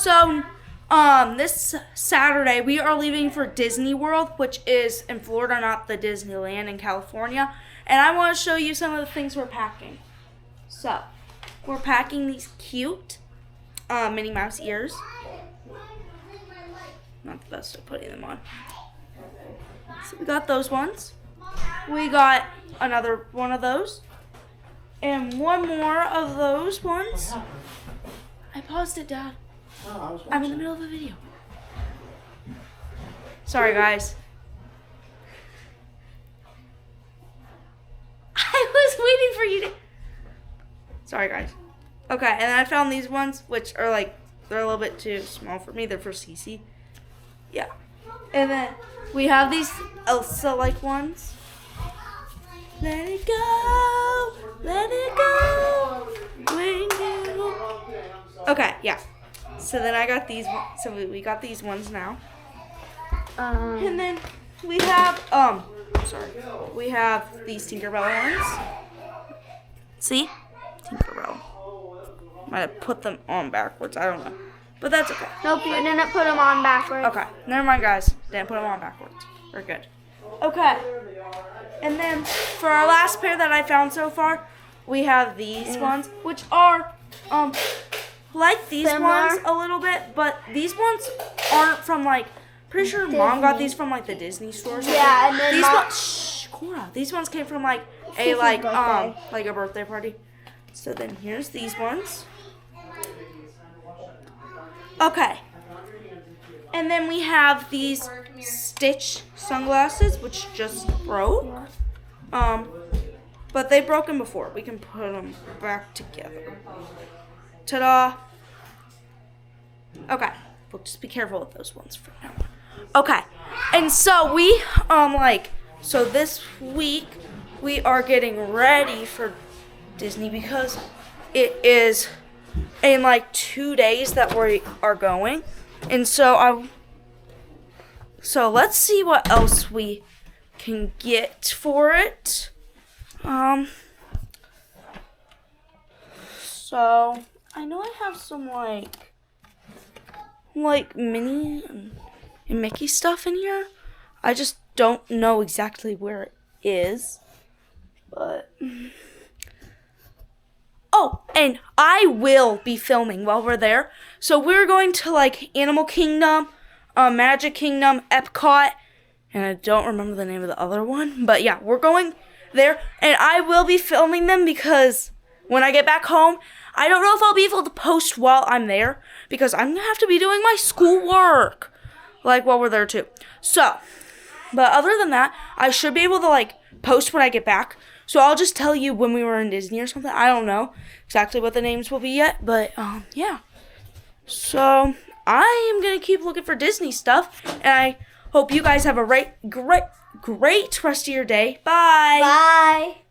So, this Saturday we are leaving for Disney World, which is in Florida, not the Disneyland in California. And I want to show you some of the things we're packing. So, we're packing these cute Minnie Mouse ears. Not the best at putting them on. So we got those ones. We got another one of those. And one more of those ones. I paused it, Dad. I'm in the middle of a video. Sorry, guys. I was waiting for you to... Sorry, guys. Okay, and then I found these ones, which are like, they're a little bit too small for me. They're for Cece. Yeah. And then we have these Elsa-like ones. Let it go. Let it go. When you... Okay, yeah. So then I got these. So we got these ones now. And then we have we have these Tinkerbell ones. See, Tinkerbell. Might have put them on backwards. I don't know, but that's okay. Nope, you didn't put them on backwards. Okay, never mind, guys. Didn't put them on backwards. We're good. Okay. And then for our last pair that I found so far, we have these ones, which are like these ones a little bit, but these ones aren't from like. Pretty sure Disney. Mom got these from like the Disney stores. Yeah, and then these ones. Cora. These ones came from like a like a birthday party. So then here's these ones. Okay. And then we have these Stitch sunglasses, which just broke. But they've broken before. We can put them back together. Ta-da. Okay. We'll just be careful with those ones from now on. Okay. And so we, so this week we are getting ready for Disney because it is in like 2 days that we are going. And so let's see what else we can get for it. So I know I have some like Minnie and Mickey stuff in here. I just don't know exactly where it is. But oh, and I will be filming while we're there. So we're going to like Animal Kingdom, Magic Kingdom, Epcot, and I don't remember the name of the other one. But yeah, we're going there, and I will be filming them because when I get back home, I don't know if I'll be able to post while I'm there because I'm going to have to be doing my schoolwork like while we're there too. So, but other than that, I should be able to like post when I get back. So I'll just tell you when we were in Disney or something. I don't know exactly what the names will be yet, but yeah. So I am going to keep looking for Disney stuff, and I hope you guys have a great rest of your day. Bye. Bye.